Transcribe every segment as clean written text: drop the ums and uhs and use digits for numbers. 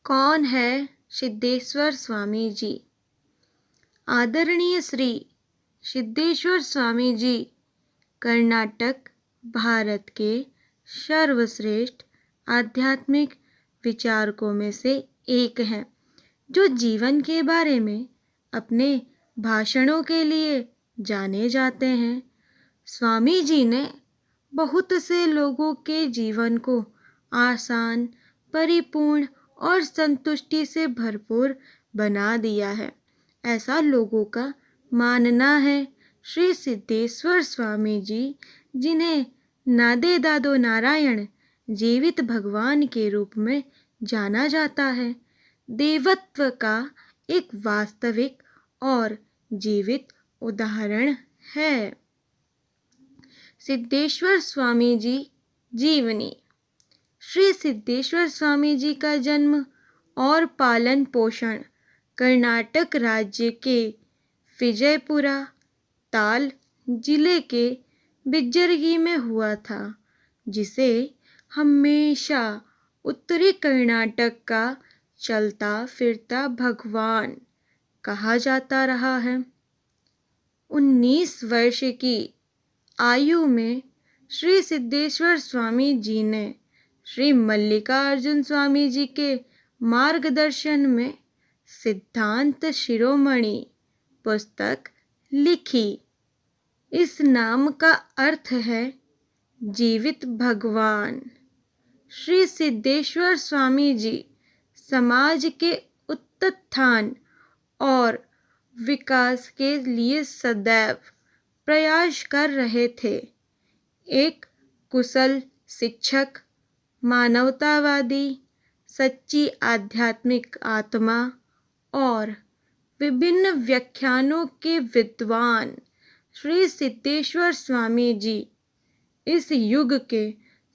कौन है सिद्धेश्वर स्वामी जी? आदरणीय श्री सिद्धेश्वर स्वामी जी कर्नाटक भारत के सर्वश्रेष्ठ आध्यात्मिक विचारकों में से एक हैं, जो जीवन के बारे में अपने भाषणों के लिए जाने जाते हैं। स्वामी जी ने बहुत से लोगों के जीवन को आसान, परिपूर्ण और संतुष्टि से भरपूर बना दिया है, ऐसा लोगों का मानना है। श्री सिद्धेश्वर स्वामी जी, जिन्हें नादे दादो नारायण जीवित भगवान के रूप में जाना जाता है, देवत्व का एक वास्तविक और जीवित उदाहरण है। सिद्धेश्वर स्वामी जी जीवनी। श्री सिद्धेश्वर स्वामी जी का जन्म और पालन पोषण कर्नाटक राज्य के विजयपुरा ताल जिले के बिज्जरगी में हुआ था, जिसे हमेशा उत्तरी कर्नाटक का चलता फिरता भगवान कहा जाता रहा है। 19 वर्ष की आयु में श्री सिद्धेश्वर स्वामी जी ने श्री मल्लिकार्जुन स्वामी जी के मार्गदर्शन में सिद्धांत शिरोमणि पुस्तक लिखी। इस नाम का अर्थ है जीवित भगवान। श्री सिद्धेश्वर स्वामी जी समाज के उत्थान और विकास के लिए सदैव प्रयास कर रहे थे। एक कुशल शिक्षक, मानवतावादी, सच्ची आध्यात्मिक आत्मा और विभिन्न व्याख्यानों के विद्वान श्री सिद्धेश्वर स्वामी जी इस युग के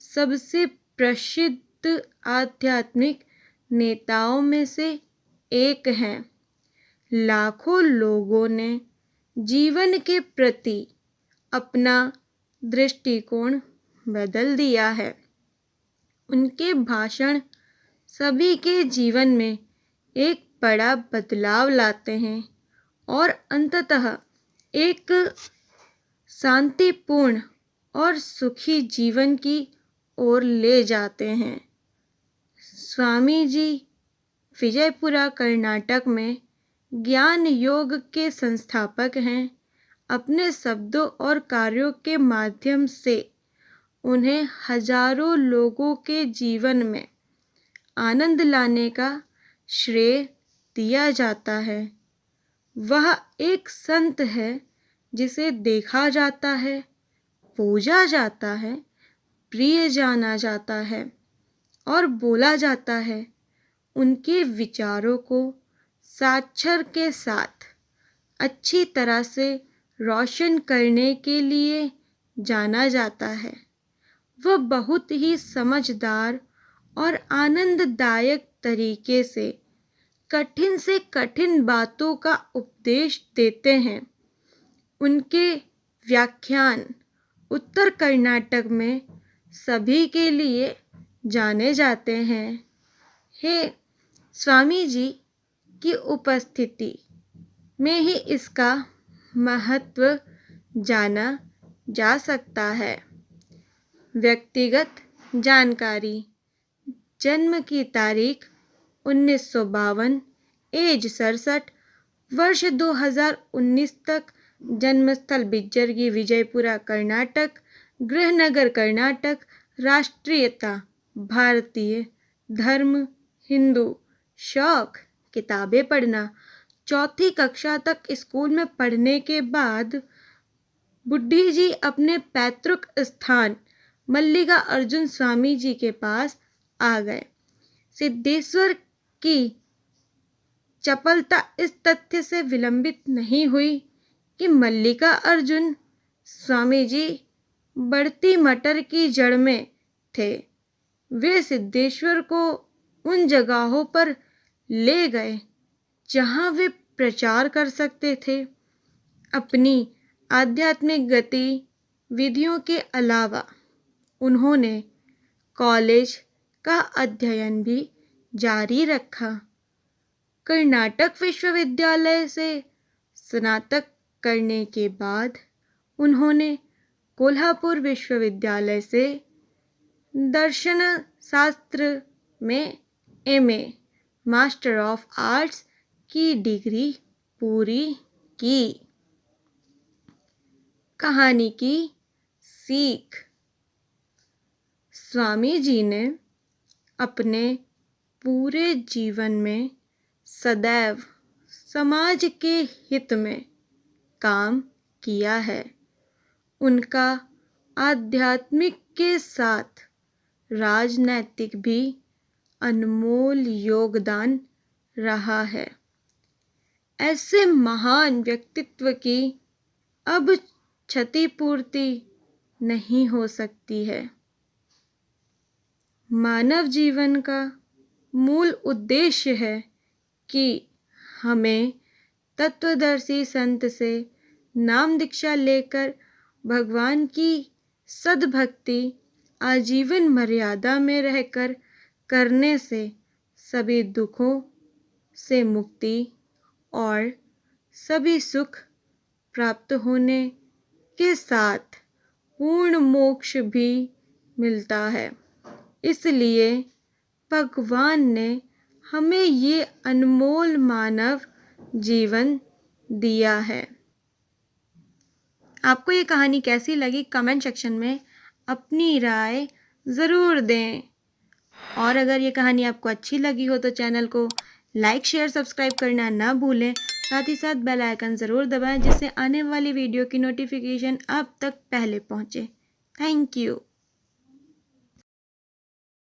सबसे प्रसिद्ध आध्यात्मिक नेताओं में से एक हैं। लाखों लोगों ने जीवन के प्रति अपना दृष्टिकोण बदल दिया है। उनके भाषण सभी के जीवन में एक बड़ा बदलाव लाते हैं और अंततः एक शांतिपूर्ण और सुखी जीवन की ओर ले जाते हैं। स्वामी जी विजयपुरा कर्नाटक में ज्ञान योग के संस्थापक हैं। अपने शब्दों और कार्यों के माध्यम से उन्हें हजारों लोगों के जीवन में आनंद लाने का श्रेय दिया जाता है। वह एक संत है जिसे देखा जाता है, पूजा जाता है, प्रिय जाना जाता है और बोला जाता है। उनके विचारों को साक्षर के साथ अच्छी तरह से रोशन करने के लिए जाना जाता है। वह बहुत ही समझदार और आनंददायक तरीके से कठिन बातों का उपदेश देते हैं। उनके व्याख्यान उत्तर कर्नाटक में सभी के लिए जाने जाते हैं। हे स्वामी जी की उपस्थिति में ही इसका महत्व जाना जा सकता है। व्यक्तिगत जानकारी। जन्म की तारीख 1952, एज 67, वर्ष 2019 तक, जन्मस्थल बिज्जरगी विजयपुरा कर्नाटक, गृहनगर कर्नाटक, राष्ट्रीयता भारतीय, धर्म हिंदू, शौक किताबें पढ़ना। 4वीं कक्षा तक स्कूल में पढ़ने के बाद बुड्ढी जी अपने पैतृक स्थान मल्लिकार्जुन स्वामी जी के पास आ गए। सिद्धेश्वर की चपलता इस तथ्य से विलंबित नहीं हुई कि मल्लिकार्जुन स्वामी जी बढ़ती मटर की जड़ में थे। वे सिद्धेश्वर को उन जगहों पर ले गए जहां वे प्रचार कर सकते थे। अपनी आध्यात्मिक गतिविधियों के अलावा उन्होंने कॉलेज का अध्ययन भी जारी रखा। कर्नाटक विश्वविद्यालय से स्नातक करने के बाद उन्होंने कोल्हापुर विश्वविद्यालय से दर्शन शास्त्र में एमए मास्टर ऑफ आर्ट्स की डिग्री पूरी की। कहानी की सीख। स्वामी जी ने अपने पूरे जीवन में सदैव समाज के हित में काम किया है। उनका आध्यात्मिक के साथ राजनैतिक भी अनमोल योगदान रहा है। ऐसे महान व्यक्तित्व की अब क्षतिपूर्ति नहीं हो सकती है। मानव जीवन का मूल उद्देश्य है कि हमें तत्वदर्शी संत से नाम दीक्षा लेकर भगवान की सद्भक्ति आजीवन मर्यादा में रहकर करने से सभी दुखों से मुक्ति और सभी सुख प्राप्त होने के साथ पूर्ण मोक्ष भी मिलता है। इसलिए भगवान ने हमें ये अनमोल मानव जीवन दिया है। आपको ये कहानी कैसी लगी कमेंट सेक्शन में अपनी राय ज़रूर दें। और अगर ये कहानी आपको अच्छी लगी हो तो चैनल को लाइक शेयर सब्सक्राइब करना ना भूलें। साथ ही साथ बेल आइकन ज़रूर दबाएं जिससे आने वाली वीडियो की नोटिफिकेशन आप तक पहले पहुंचे। Thank you.